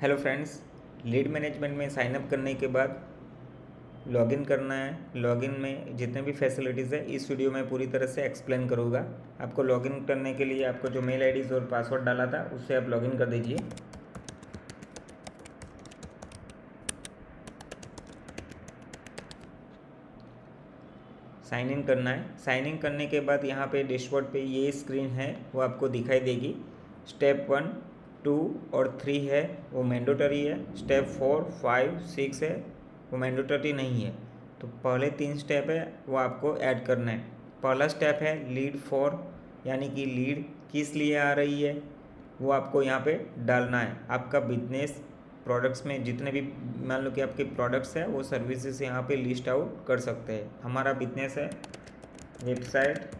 Hello friends, lead management में sign up करने के बाद लॉगिन करना है। लॉगिन में जितने भी फैसिलिटीज़ है इस वीडियो में पूरी तरह से एक्सप्लेन करूँगा। आपको लॉगिन करने के लिए आपको जो मेल आईडी और पासवर्ड डाला था उससे आप लॉगिन कर दीजिए। साइन इन करना है। साइन इन करने के बाद यहाँ पे डैशबोर्ड पे ये स्क्रीन है वो आपको दिखाई देगी। स्टेप 1, 2 और 3 है वो मैंडेटरी है। स्टेप 4, 5, 6 है वो मैंडेटरी नहीं है। तो पहले 3 स्टेप है वो आपको ऐड करना है। पहला स्टेप है लीड फॉर, यानी कि लीड किस लिए आ रही है वो आपको यहाँ पे डालना है। आपका बिजनेस प्रोडक्ट्स में जितने भी मान लो कि आपके प्रोडक्ट्स हैं वो सर्विसेज यहाँ पे लिस्ट आउट कर सकते हैं। हमारा बिजनेस है वेबसाइट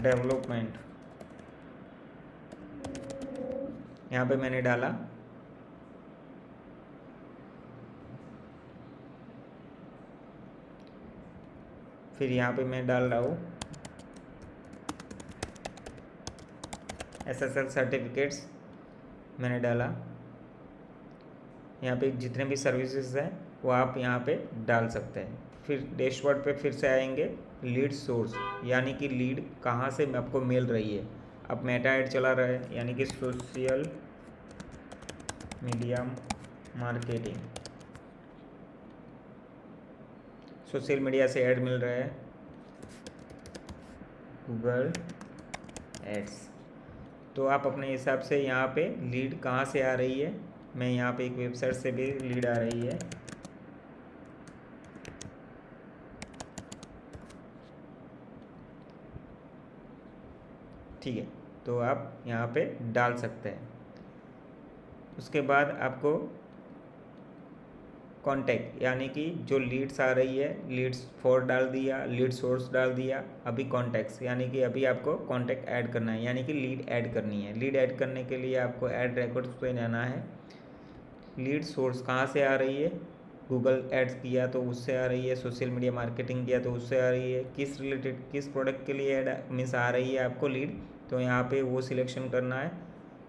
डेवलपमेंट, यहाँ पे मैंने डाला। फिर यहाँ पे मैं डाल रहा हूँ SSL सर्टिफिकेट्स, मैंने डाला। यहाँ पे जितने भी सर्विसेज हैं वो आप यहाँ पे डाल सकते हैं। फिर डैशबोर्ड पे फिर से आएंगे लीड सोर्स, यानी कि लीड कहाँ से आपको मिल रही है। अब मेटा ऐड चला रहा है, यानी कि social media marketing, social media से ऐड मिल रहा है, गूगल एड्स। तो आप अपने हिसाब से यहाँ पे लीड कहाँ से आ रही है, मैं यहाँ पे एक वेबसाइट से भी लीड आ रही है। ठीक है, तो आप यहाँ पे डाल सकते हैं। उसके बाद आपको कॉन्टैक्ट, यानी कि जो लीड्स आ रही है, लीड्स फॉर डाल दिया, लीड सोर्स डाल दिया। अभी कॉन्टैक्ट्स, यानी कि अभी आपको कॉन्टैक्ट ऐड करना है, यानी कि लीड ऐड करनी है। लीड ऐड करने के लिए आपको ऐड रिकॉर्ड्स पे जाना है। लीड सोर्स कहाँ से आ रही है, गूगल एड्स किया तो उससे आ रही है, सोशल मीडिया मार्केटिंग किया तो उससे आ रही है। किस रिलेटेड किस प्रोडक्ट के लिए ऐड मीन्स आ रही है आपको लीड, तो यहाँ पे वो सिलेक्शन करना है।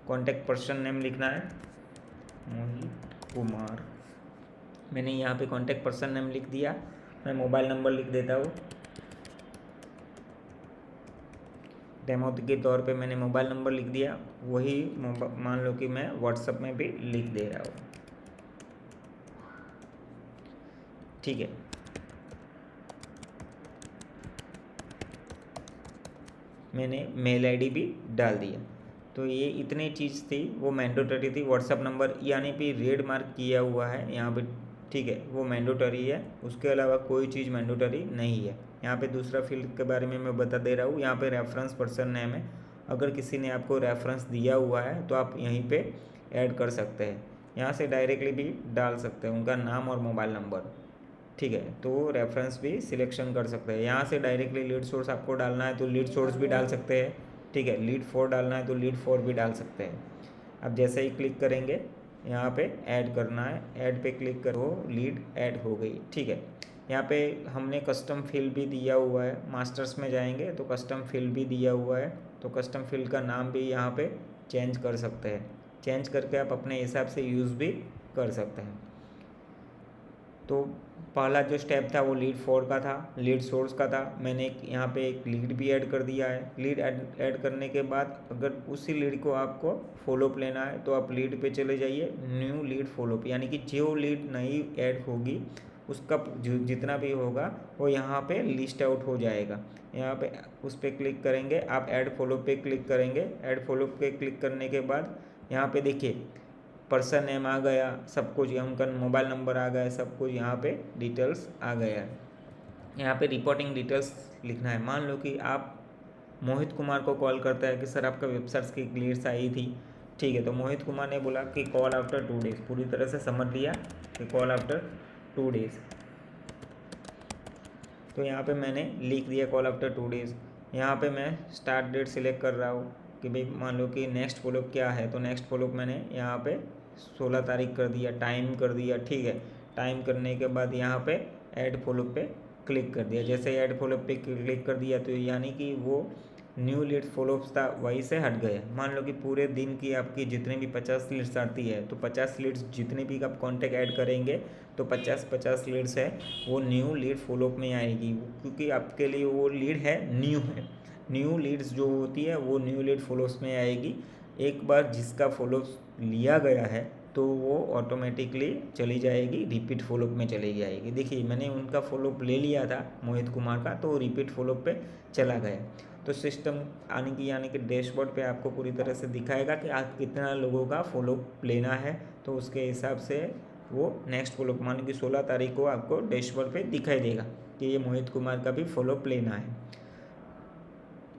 कॉन्टैक्ट पर्सन नेम लिखना है मोहित कुमार, मैंने यहाँ पे कॉन्टैक्ट पर्सन नेम लिख दिया। मैं मोबाइल नंबर लिख देता हूँ, डेमो के तौर पे मैंने मोबाइल नंबर लिख दिया। वही मान लो कि मैं व्हाट्सएप में भी लिख दे रहा हूँ। ठीक है, मैंने मेल आईडी भी डाल दिया। तो ये इतनी चीज़ थी वो मैंडेटरी थी। व्हाट्सअप नंबर यानी कि रेड मार्क किया हुआ है यहाँ पे, ठीक है, वो मैंडेटरी है। उसके अलावा कोई चीज़ मैंडेटरी नहीं है। यहाँ पे दूसरा फील्ड के बारे में मैं बता दे रहा हूँ। यहाँ पे रेफरेंस पर्सन नेम है, अगर किसी ने आपको रेफरेंस दिया हुआ है तो आप यहीं पे ऐड कर सकते हैं। यहाँ से डायरेक्टली भी डाल सकते हैं उनका नाम और मोबाइल नंबर, ठीक है, तो रेफरेंस भी सिलेक्शन कर सकते हैं। यहाँ से डायरेक्टली लीड सोर्स आपको डालना है तो लीड सोर्स भी डाल सकते हैं, ठीक है। लीड फॉर डालना है तो लीड फॉर भी डाल सकते हैं। अब जैसे ही क्लिक करेंगे यहाँ पे ऐड करना है, ऐड पे क्लिक करो, लीड ऐड हो गई, ठीक है। यहाँ पे हमने कस्टम फील्ड भी दिया हुआ है। मास्टर्स में जाएंगे तो कस्टम फील्ड भी दिया हुआ है, तो कस्टम फील्ड का नाम भी यहाँ पे चेंज कर सकते हैं। चेंज करके आप अपने हिसाब से यूज़ भी कर सकते हैं। तो पहला जो स्टेप था वो लीड फॉर का था, लीड सोर्स का था। मैंने यहाँ पे एक लीड भी ऐड कर दिया है। लीड ऐड करने के बाद अगर उसी लीड को आपको फॉलोअप लेना है तो आप लीड पे चले जाइए, न्यू लीड फॉलोअप, यानी कि जो लीड नई ऐड होगी उसका जितना भी होगा वो यहाँ पे लिस्ट आउट हो जाएगा। यहाँ पे उस पर क्लिक करेंगे, आप ऐड फॉलोअप पे क्लिक करेंगे। ऐड फॉलोअप पे क्लिक करने के बाद यहाँ पे देखिए पर्सन नेम आ गया, सब कुछ, उनका मोबाइल नंबर आ गया, सब कुछ यहाँ पे डिटेल्स आ गया है। यहाँ पे रिपोर्टिंग डिटेल्स लिखना है। मान लो कि आप मोहित कुमार को कॉल करता है कि सर आपका वेबसाइट की लीड्स आई थी, ठीक है, तो मोहित कुमार ने बोला कि कॉल आफ्टर 2 डेज, पूरी तरह से समझ लिया कि कॉल आफ्टर 2 डेज। तो यहाँ पे मैंने लिख दिया कॉल आफ्टर 2 डेज। यहाँ पे मैं स्टार्ट डेट सिलेक्ट कर रहा हूँ कि भाई मान लो कि नेक्स्ट फॉलोअप क्या है, तो नेक्स्ट फॉलोअप मैंने यहाँ पे 16 तारीख कर दिया, टाइम कर दिया, ठीक है। टाइम करने के बाद यहाँ पे ऐड फॉलोअप पे क्लिक कर दिया। जैसे ही ऐड फॉलोअप पे क्लिक कर दिया तो यानी कि वो न्यू लीड फॉलोअप्स था वहीं से हट गए। मान लो कि पूरे दिन की आपकी जितने भी 50 लीड्स आती है तो 50 लीड्स जितने भी आप कॉन्टैक्ट ऐड करेंगे तो 50 लीड्स है वो न्यू लीड फॉलोअप में आएगी, क्योंकि आपके लिए वो लीड है न्यू है। न्यू लीड्स जो होती है वो न्यू लीड फॉलोअप्स में आएगी। एक बार जिसका फॉलोअप्स लिया गया है तो वो ऑटोमेटिकली चली जाएगी, रिपीट फॉलोअप में चली जाएगी। देखिए मैंने उनका फॉलोअप ले लिया था मोहित कुमार का, तो रिपीट फॉलोअप पे चला गया। तो सिस्टम यानी कि डैशबोर्ड पे आपको पूरी तरह से दिखाएगा कि आप कितना लोगों का फॉलोअप लेना है, तो उसके हिसाब से वो नेक्स्ट फॉलोअप मान लो कि 16 तारीख को आपको डैशबोर्ड पे दिखाई देगा कि ये मोहित कुमार का भी फॉलोअप लेना है।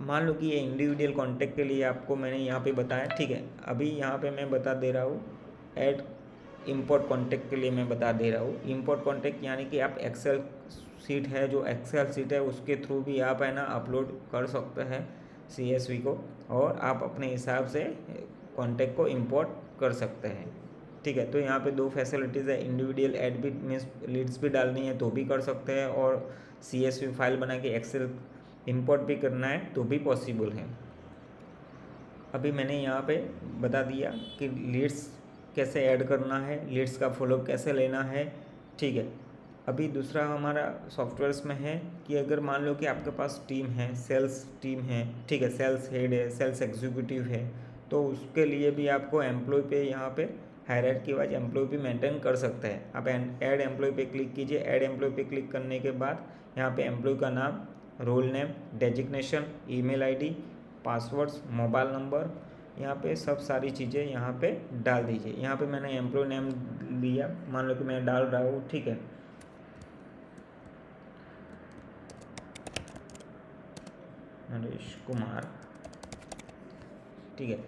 मान लो कि ये इंडिविजुअल कॉन्टैक्ट के लिए आपको मैंने यहाँ पे बताया, ठीक है। अभी यहाँ पे मैं बता दे रहा हूँ ऐड इंपोर्ट कॉन्टैक्ट के लिए मैं बता दे रहा हूँ। इंपोर्ट कॉन्टैक्ट यानी कि आप एक्सेल सीट है, जो एक्सेल सीट है उसके थ्रू भी आप है ना अपलोड कर सकते हैं CSV को, और आप अपने हिसाब से कॉन्टैक्ट को इंपोर्ट कर सकते हैं, ठीक है। तो यहाँ पे 2 फैसिलिटीज़ है, इंडिविजुअल ऐड भी मीन्स लीड्स भी डालनी है तो भी कर सकते हैं, और CSV फाइल बना के एक्सेल इंपोर्ट भी करना है तो भी पॉसिबल है। अभी मैंने यहाँ पे बता दिया कि लीड्स कैसे ऐड करना है, लीड्स का फॉलोअप कैसे लेना है, ठीक है। अभी दूसरा हमारा सॉफ्टवेयर्स में है कि अगर मान लो कि आपके पास टीम है, सेल्स टीम है, ठीक है, सेल्स हेड है, सेल्स एग्जीक्यूटिव है, तो उसके लिए भी आपको एम्प्लॉय पे यहाँ पे हायरार्की वाइज एम्प्लॉय भी मेंटेन कर सकते हैं। आप ऐड एम्प्लॉय पे क्लिक कीजिए। ऐड एम्प्लॉय पे क्लिक करने के बाद यहाँ पे एम्प्लॉय का नाम, role name, designation, email ID, passwords, mobile number, यहाँ पे सब सारी चीज़ें यहाँ पे डाल दीजिए। यहाँ पे मैंने एम्प्लॉय नेम दिया, मान लो कि मैं डाल रहा हूँ, ठीक है, नरेश कुमार, ठीक है।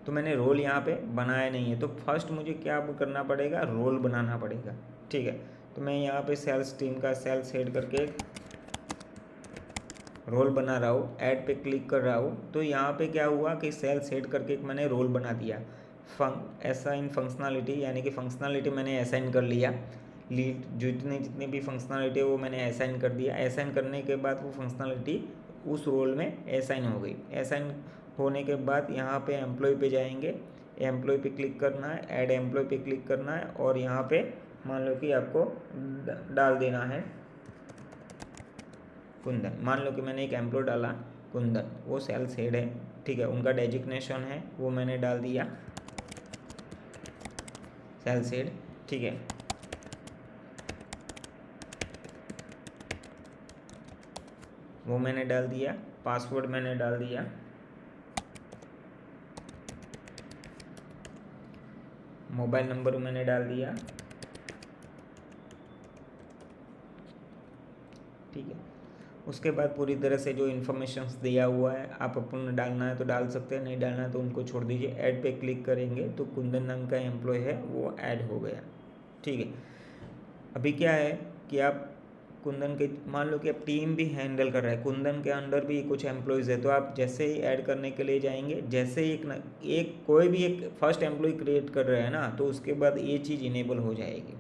तो मैंने रोल यहाँ पे बनाया नहीं है, तो फर्स्ट मुझे क्या करना पड़ेगा, रोल बनाना पड़ेगा, ठीक है। तो मैं यहाँ पे सेल्स टीम का सेल्स हेड करके रोल बना रहा हूँ, ऐड पे क्लिक कर रहा हूँ। तो यहाँ पे क्या हुआ कि सेल्स हेड करके एक मैंने रोल बना दिया। असाइन फंक्शनलिटी यानी कि फंक्शनलिटी मैंने असाइन कर लिया। लीड जितनी भी फंक्शनलिटी है वो मैंने असाइन कर दिया। असाइन करने के बाद वो फंक्शनलिटी उस रोल में असाइन हो गई। असाइन होने के बाद यहाँ पे एम्प्लॉय पे जाएंगे, एम्प्लॉय पे क्लिक करना है, ऐड एम्प्लॉय पे क्लिक करना है, और यहाँ पे मान लो कि आपको डाल देना है कुंदन। मान लो कि मैंने एक एम्प्लॉय डाला कुंदन, वो सेल्स हेड है, ठीक है। उनका डेजिग्नेशन है वो मैंने डाल दिया सेल्स हेड, ठीक है। वो मैंने डाल दिया, पासवर्ड मैंने डाल दिया, मोबाइल नंबर मैंने डाल दिया, ठीक है। उसके बाद पूरी तरह से जो इन्फॉर्मेशंस दिया हुआ है आप अपने डालना है तो डाल सकते हैं, नहीं डालना है तो उनको छोड़ दीजिए। ऐड पे क्लिक करेंगे तो कुंदन नाम का एम्प्लॉय है वो ऐड हो गया, ठीक है। अभी क्या है कि आप कुंदन के मान लो कि आप टीम भी हैंडल कर रहा है, कुंदन के अंडर भी कुछ एम्प्लॉयज़ है, तो आप जैसे ही ऐड करने के लिए जाएंगे, जैसे ही एक कोई भी एक फर्स्ट एम्प्लॉय क्रिएट कर रहा है ना, तो उसके बाद ये चीज़ इनेबल हो जाएगी,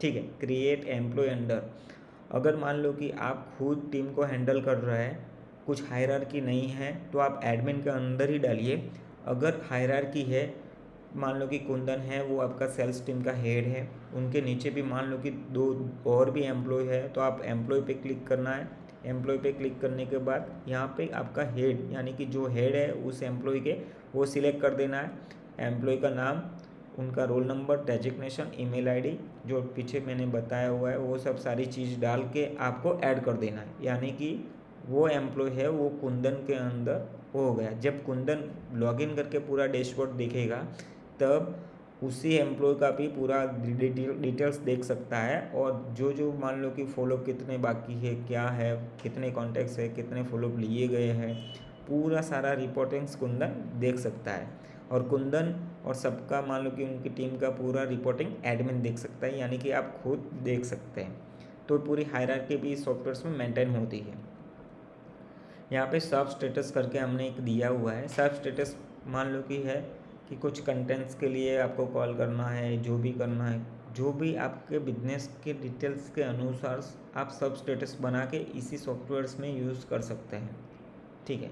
ठीक है। क्रिएट एम्प्लॉय अंडर, अगर मान लो कि आप खुद टीम को हैंडल कर रहे हैं, कुछ हायरार्की नहीं है, तो आप एडमिन के अंदर ही डालिए। अगर हायरार्की है, मान लो कि कुंदन है वो आपका सेल्स टीम का हेड है, उनके नीचे भी मान लो कि 2 और भी एम्प्लॉय है, तो आप एम्प्लॉय पे क्लिक करना है। एम्प्लॉय पे क्लिक करने के बाद यहाँ पे आपका हेड यानी कि जो हेड है उस एम्प्लॉय के वो सिलेक्ट कर देना है। एम्प्लॉय का नाम, उनका roll number, designation, email ID जो पीछे मैंने बताया हुआ है वो सब सारी चीज़ डाल के आपको ऐड कर देना है, यानी कि वो एम्प्लॉय है वो कुंदन के अंदर हो गया। जब कुंदन लॉगिन करके पूरा डैशबोर्ड देखेगा तब उसी एम्प्लॉय का भी पूरा डिटेल्स देख सकता है, और जो जो मान लो कि फॉलोअप कितने बाकी है, क्या है, कितने कॉन्टैक्ट्स है, कितने फॉलोअप लिए गए हैं, पूरा सारा रिपोर्टिंग्स कुंदन देख सकता है। और कुंदन और सबका मान लो कि उनकी टीम का पूरा रिपोर्टिंग एडमिन देख सकता है, यानी कि आप खुद देख सकते हैं। तो पूरी हायरार्की भी इस सॉफ्टवेयर में मेंटेन होती है। यहाँ पे सर्व स्टेटस करके हमने एक दिया हुआ है। सर्व स्टेटस मान लो कि है कि कुछ कंटेंट्स के लिए आपको कॉल करना है, जो भी करना है, जो भी आपके बिजनेस के डिटेल्स के अनुसार आप सब स्टेटस बना के इसी सॉफ्टवेयर्स में यूज़ कर सकते हैं, ठीक है।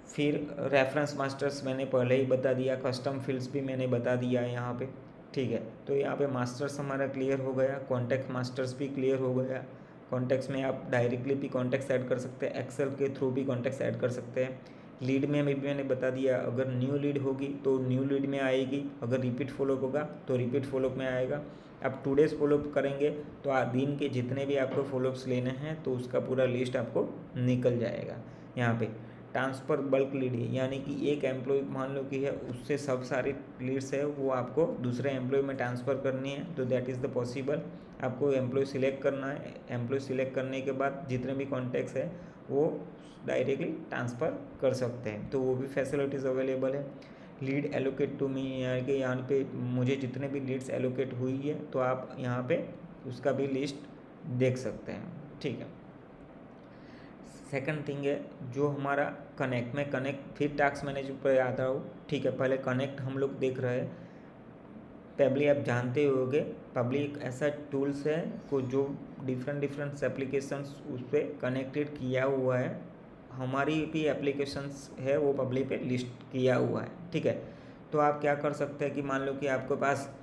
फिर रेफरेंस मास्टर्स मैंने पहले ही बता दिया, कस्टम फील्ड्स भी मैंने बता दिया है यहाँ पे, ठीक है। तो यहाँ पे मास्टर्स हमारा क्लियर हो गया, कॉन्टैक्ट मास्टर्स भी क्लियर हो गया। कॉन्टैक्ट्स में आप डायरेक्टली भी कॉन्टैक्ट्स ऐड कर सकते हैं, एक्सेल के थ्रू भी कॉन्टैक्ट्स ऐड कर सकते हैं। लीड में भी मैंने बता दिया, अगर न्यू लीड होगी तो न्यू लीड में आएगी, अगर रिपीट फॉलोअप होगा तो रिपीट फॉलोअप में आएगा। आप 2 डेज़ फॉलोअप करेंगे तो दिन के जितने भी आपको फॉलोअप्स लेने हैं तो उसका पूरा लिस्ट आपको निकल जाएगा। यहाँ पे ट्रांसफ़र बल्क लीड है, यानी कि एक एम्प्लॉय मान लो कि है, उससे सब सारी लीड्स है वो आपको दूसरे एम्प्लॉय में ट्रांसफ़र करनी है, तो दैट इज़ द पॉसिबल। आपको एम्प्लॉय सिलेक्ट करना है, एम्प्लॉय सिलेक्ट करने के बाद जितने भी कॉन्टैक्ट्स है वो डायरेक्टली ट्रांसफ़र कर सकते हैं, तो वो भी फैसिलिटीज़ अवेलेबल है। लीड एलोकेट टू मी, यानी कि यहाँ पे मुझे जितने भी लीड्स एलोकेट हुई है तो आप यहाँ पे उसका भी लिस्ट देख सकते हैं, ठीक है। सेकंड थिंग है जो हमारा कनेक्ट में, कनेक्ट फिर टास्क मैनेजर पर आता हूँ, ठीक है। पहले कनेक्ट हम लोग देख रहे हैं। पब्ली आप जानते होंगे, पब्ली एक ऐसा टूल्स है को जो डिफरेंट एप्लीकेशंस उस पर कनेक्टेड किया हुआ है। हमारी भी एप्लीकेशंस है वो पब्ली पे लिस्ट किया हुआ है, ठीक है। तो आप क्या कर सकते हैं कि मान लो कि आपके पास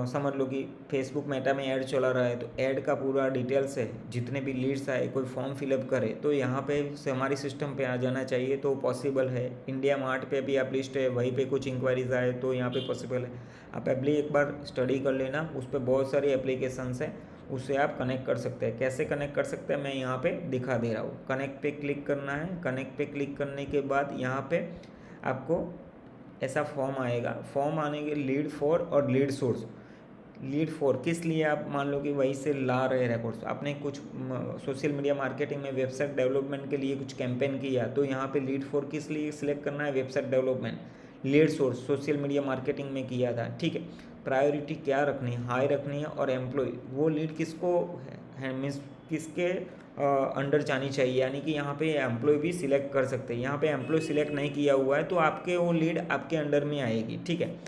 समझ लो कि फेसबुक मेटा में ऐड चला रहा है, तो ऐड का पूरा डिटेल्स है, जितने भी लीड्स आए, कोई फॉर्म फिलअप करे तो यहाँ पे से हमारी सिस्टम पे आ जाना चाहिए, तो पॉसिबल है। इंडिया मार्ट पे भी आप लिस्ट है, वहीं पे कुछ इंक्वायरीज आए तो यहाँ पे पॉसिबल है। आप पहले एक बार स्टडी कर लेना, उस पर बहुत सारी एप्लीकेशंस हैं, उससे आप कनेक्ट कर सकते हैं। कैसे कनेक्ट कर सकते हैं मैं यहाँ पे दिखा दे रहा हूँ। कनेक्ट पे क्लिक करना है, कनेक्ट पे क्लिक करने के बाद यहाँ पे आपको ऐसा फॉर्म आएगा, फॉर्म आने के लीड फॉर और लीड सोर्स। लीड फॉर किस लिए, आप मान लो कि वहीं से ला रहे रिकॉर्ड्स, आपने कुछ सोशल मीडिया मार्केटिंग में वेबसाइट डेवलपमेंट के लिए कुछ कैंपेन किया, तो यहाँ पे लीड फॉर किस लिए सिलेक्ट करना है, website development. Lead source social media marketing में किया था, ठीक है। प्रायोरिटी क्या रखनी है, हाई रखनी है, और एम्प्लॉय वो लीड किसको है, मीन्स किसके अंडर जानी चाहिए, यानी कि यहाँ पे एम्प्लॉय भी सिलेक्ट कर सकते हैं। यहाँ पे एम्प्लॉय सिलेक्ट नहीं किया हुआ है तो आपके वो लीड आपके अंडर में आएगी, ठीक है।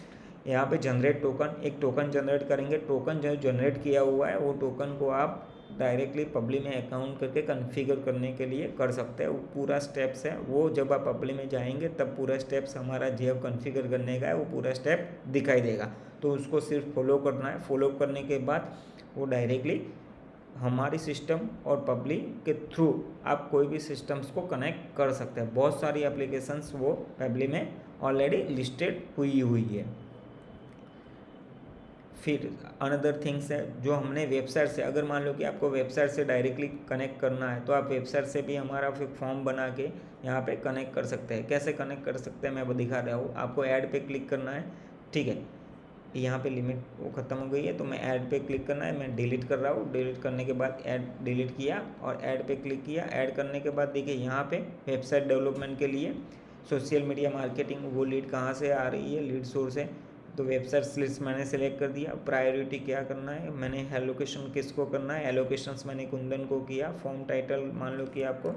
यहाँ पे जनरेट टोकन, एक टोकन जनरेट करेंगे। टोकन जो जनरेट किया हुआ है वो टोकन को आप डायरेक्टली पब्लिक में अकाउंट करके कॉन्फ़िगर करने के लिए कर सकते हैं। वो पूरा स्टेप्स है, वो जब आप पब्लिक में जाएंगे तब पूरा स्टेप्स हमारा जो कॉन्फ़िगर करने का है वो पूरा स्टेप दिखाई देगा, तो उसको सिर्फ फॉलो करना है। फॉलो करने के बाद वो डायरेक्टली हमारी सिस्टम और पब्लिक के थ्रू आप कोई भी सिस्टम्स को कनेक्ट कर सकते हैं। बहुत सारी एप्लीकेशंस वो पब्लिक में ऑलरेडी लिस्टेड हुई है। फिर अनदर थिंग्स है जो हमने वेबसाइट से, अगर मान लो कि आपको वेबसाइट से डायरेक्टली कनेक्ट करना है तो आप वेबसाइट से भी हमारा फिर फॉर्म बना के यहाँ पे कनेक्ट कर सकते हैं। कैसे कनेक्ट कर सकते हैं मैं वो दिखा रहा हूँ। आपको ऐड पे क्लिक करना है, ठीक है। यहाँ पे लिमिट वो ख़त्म हो गई है तो मैं ऐड पे क्लिक करना है, मैं डिलीट कर रहा हूँ। डिलीट करने के बाद ऐड डिलीट किया और ऐड पे क्लिक किया। ऐड करने के बाद देखिए यहाँ पे वेबसाइट डेवलपमेंट के लिए सोशल मीडिया मार्केटिंग, वो लीड कहाँ से आ रही है, लीड सोर्स है, तो वेबसाइट लिस्ट मैंने सेलेक्ट कर दिया। प्रायोरिटी क्या करना है, मैंने एलोकेशन किसको करना है, एलोकेशंस मैंने कुंदन को किया। फॉर्म टाइटल मान लो कि आपको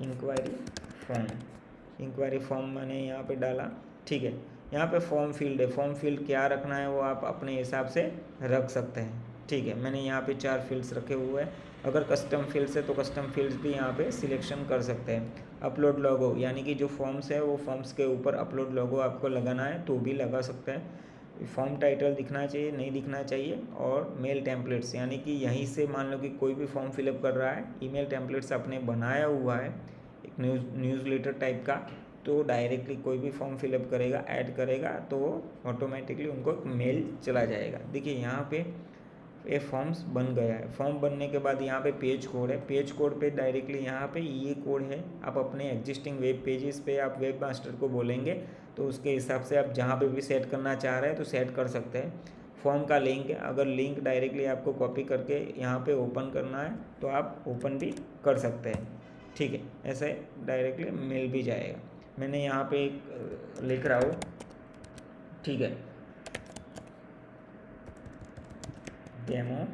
इंक्वायरी फॉर्म मैंने यहाँ पे डाला, ठीक है। यहाँ पे फॉर्म फील्ड है, फॉर्म फील्ड क्या रखना है वो आप अपने हिसाब से रख सकते हैं, ठीक है। मैंने यहाँ पे 4 फील्ड्स रखे हुए हैं। अगर कस्टम फील्ड्स है तो कस्टम फील्ड्स भी यहाँ पे सिलेक्शन कर सकते हैं। अपलोड लोगो, यानी कि जो फॉर्म्स है वो फॉर्म्स के ऊपर अपलोड लोगो आपको लगाना है तो भी लगा सकते हैं। फॉर्म टाइटल दिखना चाहिए, नहीं दिखना चाहिए। और मेल टेम्पलेट्स, यानी कि यहीं से मान लो कि कोई भी फॉर्म फिलअप कर रहा है, ईमेल टेम्पलेट्स आपने बनाया हुआ है एक न्यूज़लेटर टाइप का, तो डायरेक्टली कोई भी फॉर्म फिलअप करेगा, ऐड करेगा तो ऑटोमेटिकली उनको मेल चला जाएगा। देखिए यहाँ पे ये फॉर्म्स बन गया है। फॉर्म बनने के बाद यहाँ पे पेज कोड है, पेज कोड पे डायरेक्टली यहाँ पे ये कोड है, आप अपने एग्जिस्टिंग वेब पेजेस पे आप वेब मास्टर को बोलेंगे तो उसके हिसाब से आप जहाँ पे भी सेट करना चाह रहे हैं तो सेट कर सकते हैं। फॉर्म का लिंक है, अगर लिंक डायरेक्टली आपको कॉपी करके यहाँ पे ओपन करना है तो आप ओपन भी कर सकते हैं, ठीक है। ऐसे डायरेक्टली मिल भी जाएगा। मैंने यहाँ पे एक लिख रहा हूँ, ठीक है, डेमो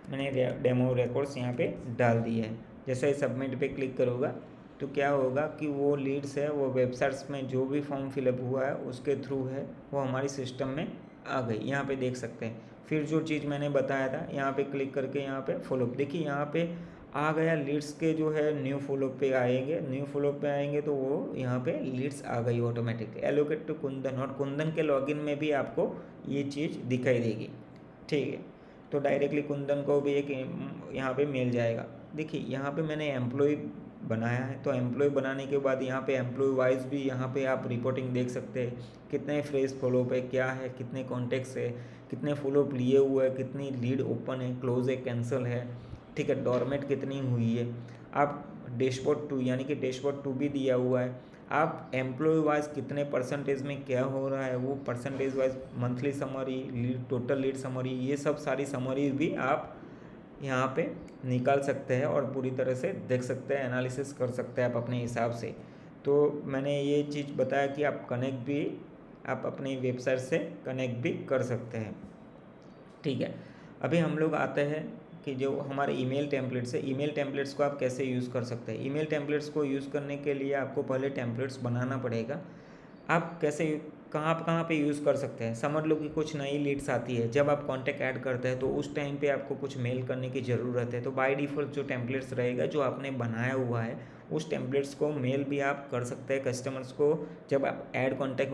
मैंने डेमो रिकॉर्ड्स यहाँ पे डाल दिए हैं। जैसे ही सबमिट पे क्लिक करूँगा तो क्या होगा कि वो लीड्स है वो वेबसाइट्स में जो भी फॉर्म फिलअप हुआ है उसके थ्रू है वो हमारी सिस्टम में आ गई, यहाँ पे देख सकते हैं। फिर जो चीज़ मैंने बताया था, यहाँ पे क्लिक करके यहाँ पे फॉलोअप, देखिए यहाँ पे आ गया लीड्स के जो है न्यू फॉलोअप पे आएंगे, न्यू फॉलोअप पे आएंगे तो वो यहाँ पे लीड्स आ गई ऑटोमेटिकली। एलोकेट टू कुंदन, और कुंदन के लॉगिन में भी आपको ये चीज़ दिखाई देगी, ठीक है। तो डायरेक्टली कुंदन को भी एक यहाँ पे मिल जाएगा। देखिए यहाँ पे मैंने एम्प्लॉय बनाया है, तो एम्प्लॉय बनाने के बाद यहाँ पे एम्प्लॉय वाइज भी यहाँ पे आप रिपोर्टिंग देख सकते हैं, कितने फ्रेश फॉलोअप है, क्या है, कितने कॉन्टेक्ट्स है, कितने फॉलोअप लिए हुए हैं, कितनी लीड ओपन है, क्लोज है, कैंसिल है, ठीक है, डॉर्मेट कितनी हुई है। आप डैशबोर्ड 2 यानी कि डैशबोर्ड 2 भी दिया हुआ है, आप एम्प्लॉय वाइज कितने परसेंटेज में क्या हो रहा है वो percentage wise, monthly summary, lead, total lead summary, ये सब सारी समरी भी आप यहाँ पे निकाल सकते हैं और पूरी तरह से देख सकते हैं, एनालिसिस कर सकते हैं आप अपने हिसाब से। तो मैंने ये चीज़ बताया कि आप कनेक्ट भी, आप अपनी वेबसाइट से कनेक्ट भी कर सकते हैं, ठीक है। अभी हम लोग आते हैं कि जो हमारे ईमेल टेम्पलेट्स है, ईमेल टेम्पलेट्स को आप कैसे यूज़ कर सकते हैं। ईमेल टेम्पलेट्स को यूज़ करने के लिए आपको पहले टेम्पलेट्स बनाना पड़ेगा। आप कैसे, कहाँ पे यूज़ कर सकते हैं। समझ लो कि कुछ नई लीड्स आती है, जब आप कॉन्टैक्ट ऐड करते हैं तो उस टाइम पे आपको कुछ मेल करने की ज़रूरत है, तो बाय डिफ़ॉल्ट जो टेम्पलेट्स रहेगा जो आपने बनाया हुआ है उस टेम्पलेट्स को मेल भी आप कर सकते हैं कस्टमर्स को। जब आप ऐड कॉन्टैक्ट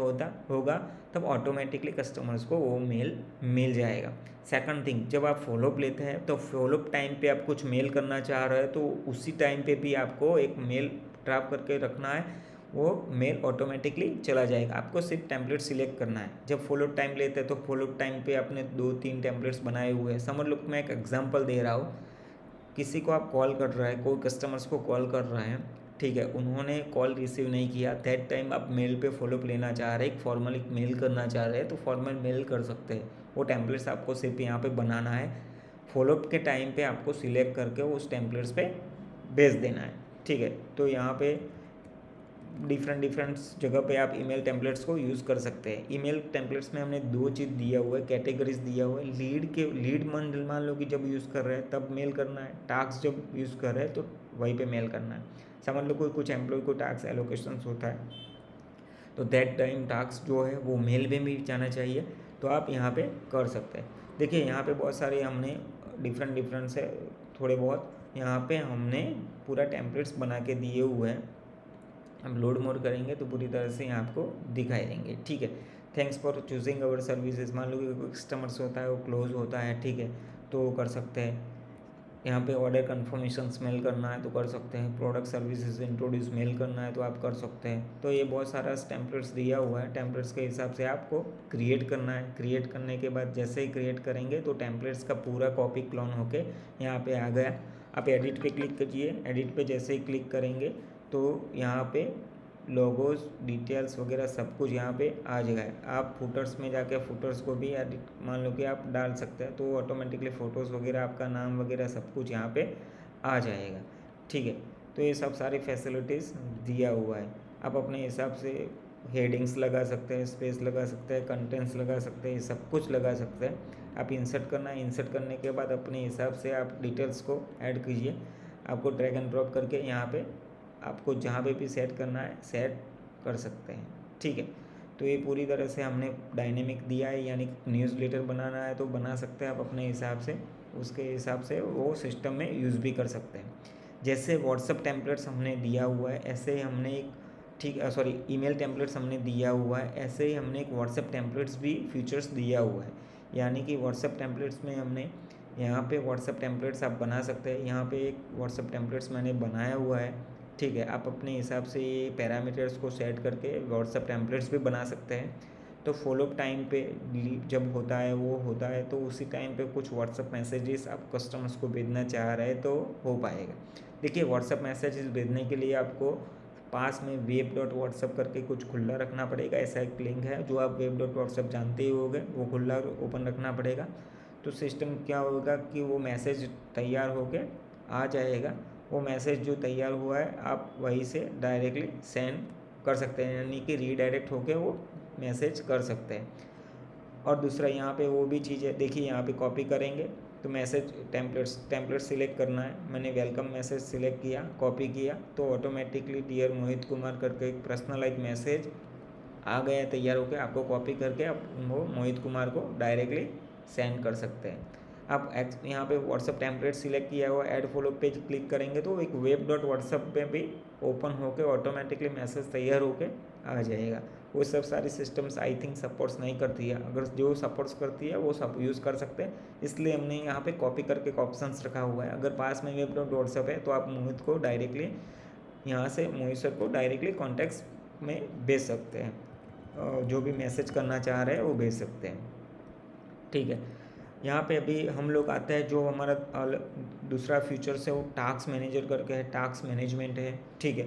होगा तब ऑटोमेटिकली कस्टमर्स को वो मेल मिल जाएगा। सेकंड थिंग, जब आप फॉलोअप लेते हैं तो फॉलोअप टाइम पे आप कुछ मेल करना चाह रहे हैं तो उसी टाइम पे भी आपको एक मेल ड्राफ्ट करके रखना है, वो मेल ऑटोमेटिकली चला जाएगा। आपको सिर्फ टेम्पलेट सिलेक्ट करना है। जब फॉलोअप टाइम लेते हैं तो फॉलोअप टाइम पे आपने 2-3 टेम्पलेट्स बनाए हुए हैं। समझ लो मैं एक एग्जांपल दे रहा हूँ, किसी को आप कॉल कर रहा है, कोई कस्टमर्स को कॉल कर रहे हैं, ठीक है, उन्होंने कॉल रिसीव नहीं किया, दैट टाइम आप मेल पे फॉलोअप लेना चाह रहे हैं, एक फॉर्मल एक मेल करना चाह रहे हैं तो फॉर्मल मेल कर सकते हैं। वो टेम्पलेट्स आपको सिर्फ यहाँ पे बनाना है, फॉलोअप के टाइम पे आपको सिलेक्ट करके उस टेम्पलेट्स पे भेज देना है, ठीक है। तो यहाँ पे डिफरेंट जगह पे आप ईमेल टेम्पलेट्स को यूज़ कर सकते हैं। ईमेल टेम्पलेट्स में हमने 2 चीज़ दिया हुआ है, कैटेगरीज दिया हुआ है। लीड मान लो कि जब यूज़ कर रहे हैं तब मेल करना है, टास्क जब यूज़ कर रहे हैं तो वहीं पे मेल करना है। समझ लो कोई कुछ एम्प्लॉय को टास्क एलोकेशंस होता है तो दैट टाइम टास्क जो है वो मेल में भी जाना चाहिए, तो आप यहाँ पे कर सकते हैं। देखिए यहाँ पे बहुत सारे हमने डिफरेंट से थोड़े बहुत यहाँ पे हमने पूरा टेम्पलेट्स बना के दिए हुए हैं। हम लोड मोड करेंगे तो पूरी तरह से यहाँ आपको दिखाई देंगे, ठीक है। Thanks for choosing our services, मान लो कि कोई कस्टमर्स होता है वो क्लोज होता है, ठीक है, तो वो कर सकते हैं। यहाँ पे ऑर्डर कन्फर्मेशन मेल करना है तो कर सकते हैं, प्रोडक्ट सर्विसेज इंट्रोड्यूस मेल करना है तो आप कर सकते हैं। तो ये बहुत सारा टेम्पलेट्स दिया हुआ है, टेम्पलेट्स के हिसाब से आपको क्रिएट करना है। क्रिएट करने के बाद जैसे ही क्रिएट करेंगे तो टेम्पलेट्स का पूरा कॉपी क्लोन होके यहाँ पे आ गया। आप एडिट पे क्लिक कीजिए, एडिट पे जैसे ही क्लिक करेंगे तो यहाँ पे लोगोस, डिटेल्स वगैरह सब कुछ यहाँ पे आ जाएगा। आप फुटर्स में जाके फुटर्स को भी एडिट मान लो कि आप डाल सकते हैं तो ऑटोमेटिकली फ़ोटोज़ वगैरह, आपका नाम वगैरह सब कुछ यहाँ पे आ जाएगा, ठीक है। तो ये सब सारी फैसिलिटीज़ दिया हुआ है। आप अपने हिसाब से हेडिंग्स लगा सकते हैं, स्पेस लगा सकते हैं, कंटेंट्स लगा सकते हैं, ये सब कुछ लगा सकते हैं। आप इंसर्ट करना है, इंसर्ट करने के बाद अपने हिसाब से आप डिटेल्स को ऐड कीजिए। आपको ड्रैग एंड ड्रॉप करके यहाँ पे आपको जहाँ पे भी सेट करना है सेट कर सकते हैं, ठीक है। तो ये पूरी तरह से हमने डायनेमिक दिया है, यानी न्यूज़लेटर बनाना है तो बना सकते हैं आप अपने हिसाब से, उसके हिसाब से वो सिस्टम में यूज़ भी कर सकते हैं। जैसे व्हाट्सअप टेम्पलेट्स हमने दिया हुआ है ऐसे ही हमने एक, ठीक सॉरी ईमेल टेम्पलेट्स हमने दिया हुआ है, ऐसे ही हमने एक व्हाट्सअप टेम्पलेट्स भी फीचर्स दिया हुआ है। यानी कि व्हाट्सअप टेम्पलेट्स में हमने यहाँ पे व्हाट्सअप टेम्पलेट्स आप बना सकते हैं। यहाँ पे एक व्हाट्सअप टेम्पलेट्स मैंने बनाया हुआ है, ठीक है। आप अपने हिसाब से ये पैरामीटर्स को सेट करके व्हाट्सअप टेम्पलेट्स भी बना सकते हैं। तो फॉलोअप टाइम पे जब होता है वो होता है तो उसी टाइम पे कुछ व्हाट्सअप मैसेजेस आप कस्टमर्स को भेजना चाह रहे हैं तो हो पाएगा। देखिए व्हाट्सअप मैसेजेस भेजने के लिए आपको पास में web.whatsapp करके कुछ खुला रखना पड़ेगा। ऐसा एक लिंक है जो आप web.whatsapp जानते ही होंगे, वो खुला ओपन रखना पड़ेगा। तो सिस्टम क्या होगा कि वो मैसेज तैयार होके आ जाएगा। वो मैसेज जो तैयार हुआ है आप वहीं से डायरेक्टली सेंड कर सकते हैं, यानी कि रीडायरेक्ट होके वो मैसेज कर सकते हैं। और दूसरा यहाँ पे वो भी चीज़ है, देखिए यहाँ पे कॉपी करेंगे तो मैसेज टेम्पलेट सिलेक्ट करना है। मैंने वेलकम मैसेज सिलेक्ट किया, कॉपी किया तो ऑटोमेटिकली डियर मोहित कुमार करके एक पर्सनलाइज मैसेज आ गया है तैयार होकर, आपको कॉपी करके आप वो मोहित कुमार को डायरेक्टली सेंड कर सकते हैं। आप यहाँ पे व्हाट्सअप टेम्पलेट सिलेक्ट किया हुआ, ऐड फॉलो पेज क्लिक करेंगे तो एक web.whatsapp पे भी ओपन होके ऑटोमेटिकली मैसेज तैयार होके आ जाएगा। वो सब सारी सिस्टम्स आई थिंक सपोर्ट्स नहीं करती है, अगर जो सपोर्ट्स करती है वो सब यूज़ कर सकते हैं, इसलिए हमने यहाँ पे कॉपी करके ऑप्शंस रखा हुआ है। अगर पास में web.whatsapp है तो आप मोहित को डायरेक्टली यहाँ से मोहित सर को डायरेक्टली कॉन्टैक्ट में भेज सकते हैं, जो भी मैसेज करना चाह रहे हैं वो भेज सकते हैं। ठीक है, यहाँ पे अभी हम लोग आते हैं जो हमारा दूसरा फीचर्स है वो टास्क मैनेजर करके है, टास्क मैनेजमेंट है। ठीक है,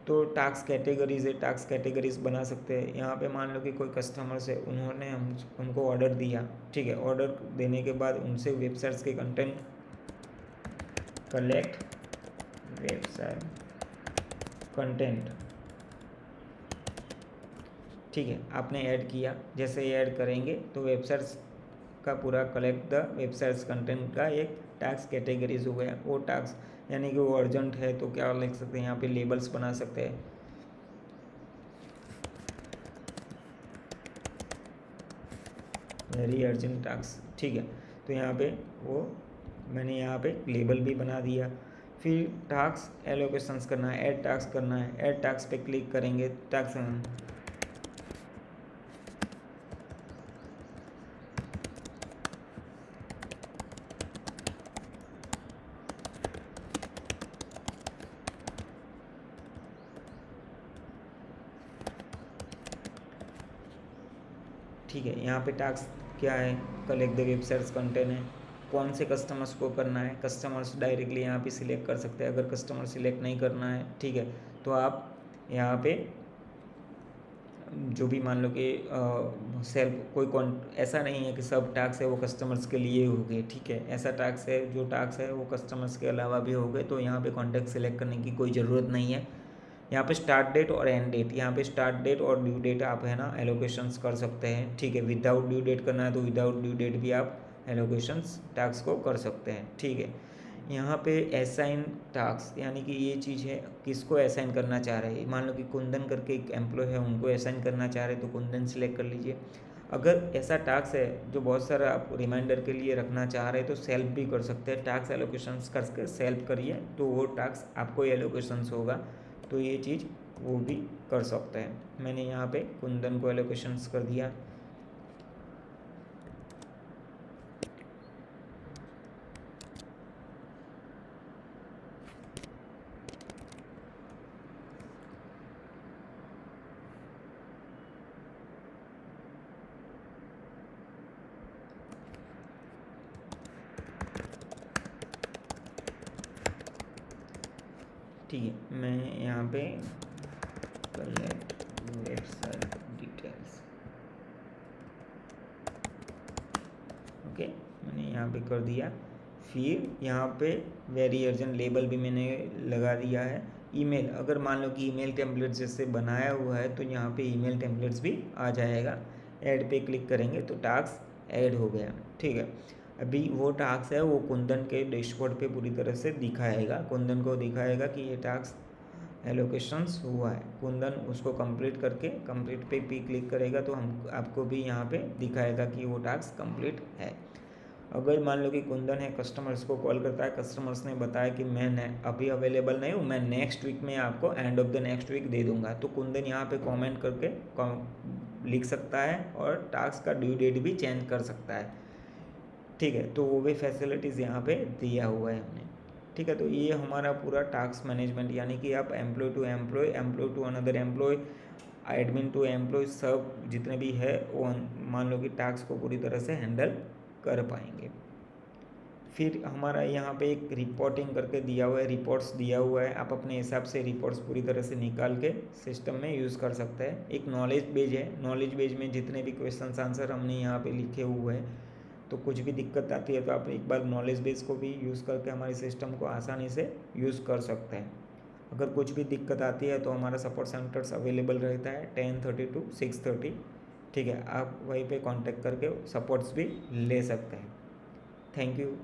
तो टास्क कैटेगरीज है, टास्क कैटेगरीज बना सकते हैं। यहाँ पे मान लो कि कोई कस्टमर्स है, उन्होंने हमको ऑर्डर दिया। ठीक है, ऑर्डर देने के बाद उनसे वेबसाइट्स के कंटेंट कलेक्ट, वेबसाइट कंटेंट, ठीक है, आपने ऐड किया। जैसे ही ऐड करेंगे तो वेबसाइट्स का पूरा कलेक्ट द वेबसाइट्स कंटेंट का एक टास्क कैटेगरीज हो गया। वो टास्क यानी कि वो अर्जेंट है तो क्या लिख सकते हैं, यहाँ पे लेबल्स बना सकते हैं, वेरी अर्जेंट टास्क। ठीक है, तो यहाँ पे वो मैंने यहाँ पे लेबल भी बना दिया। फिर टास्क एलोकेशंस करना है, ऐड टास्क करना है। ऐड टास्क पे क्लिक करेंगे, टास्क ठीक है, यहाँ पे टास्क क्या है, कलेक्ट द वेबसाइट्स कंटेंट है, कौन से कस्टमर्स को करना है। कस्टमर्स डायरेक्टली यहाँ पे सिलेक्ट कर सकते हैं। अगर कस्टमर सिलेक्ट नहीं करना है, ठीक है, तो आप यहाँ पे जो भी मान लो कि सेल्फ कोई ऐसा नहीं है कि सब टास्क है वो कस्टमर्स के लिए हो गए। ठीक है, ऐसा टास्क है जो टास्क है वो कस्टमर्स के अलावा भी हो गए, तो यहाँ पे कॉन्टैक्ट सेलेक्ट करने की कोई ज़रूरत नहीं है। यहाँ पे स्टार्ट डेट और एंड डेट, यहाँ पे स्टार्ट डेट और ड्यू डेट आप है ना एलोकेशंस कर सकते हैं। ठीक है, विदाउट ड्यू डेट करना है तो विदाउट ड्यू डेट भी आप एलोकेशंस टास्क को कर सकते हैं। ठीक है, यहाँ पे असाइन टास्क यानी कि ये चीज़ है किसको असाइन करना चाह रहे हैं। मान लो कि कुंदन करके एक एम्प्लॉय है, उनको असाइन करना चाह रहे हैं तो कुंदन सिलेक्ट कर लीजिए। अगर ऐसा टास्क है जो बहुत सारा आप रिमाइंडर के लिए रखना चाह रहे हैं तो सेल्फ भी कर सकते हैं। टास्क एलोकेशंस करके सेल्फ करिए तो वो टास्क आपको एलोकेशंस होगा, तो ये चीज़ वो भी कर सकते हैं। मैंने यहाँ पे कुंदन को एलोकेशंस कर दिया। ठीक है, मैं यहाँ पे कलेक्ट वेबसाइट डिटेल्स, ओके, मैंने यहाँ पे कर दिया। फिर यहाँ पे वेरी अर्जेंट लेबल भी मैंने लगा दिया है। ईमेल, अगर मान लो कि ईमेल टेम्पलेट जैसे बनाया हुआ है तो यहाँ पे ईमेल टेम्पलेट्स भी आ जाएगा। ऐड पे क्लिक करेंगे तो टास्क ऐड हो गया। ठीक है, अभी वो टास्क है वो कुंदन के डैशबोर्ड पे पूरी तरह से दिखाएगा, कुंदन को दिखाएगा कि ये टास्क एलोकेशंस हुआ है। कुंदन उसको कंप्लीट करके कंप्लीट पे भी क्लिक करेगा तो हम आपको भी यहाँ पे दिखाएगा कि वो टास्क कंप्लीट है। अगर मान लो कि कुंदन है, कस्टमर्स को कॉल करता है, कस्टमर्स ने बताया कि मैं अभी अवेलेबल नहीं हूँ, मैं नेक्स्ट वीक में आपको end of the next week दे दूंगा, तो कुंदन यहाँ पे कमेंट करके लिख सकता है और टास्क का ड्यू डेट भी चेंज कर सकता है। ठीक है, तो वो भी फैसिलिटीज़ यहाँ पे दिया हुआ है हमने। ठीक है, तो ये हमारा पूरा टास्क मैनेजमेंट यानी कि आप employee to employee, employee to another employee, admin to employee, सब जितने भी है वो मान लो कि टास्क को पूरी तरह से हैंडल कर पाएंगे। फिर हमारा यहाँ पे एक रिपोर्टिंग करके दिया हुआ है, रिपोर्ट्स दिया हुआ है, आप अपने हिसाब से रिपोर्ट्स पूरी तरह से निकाल के सिस्टम में यूज़ कर सकते हैं। एक नॉलेज बेज है, नॉलेज बेज में जितने भी क्वेश्चन आंसर हमने यहाँ पे लिखे हुए हैं, तो कुछ भी दिक्कत आती है तो आप एक बार नॉलेज बेस को भी यूज़ करके हमारे सिस्टम को आसानी से यूज़ कर सकते हैं। अगर कुछ भी दिक्कत आती है तो हमारा सपोर्ट सेंटर्स अवेलेबल रहता है 10:30 to 6:30। ठीक है, आप वहीं पे कांटेक्ट करके सपोर्ट्स भी ले सकते हैं। Thank you.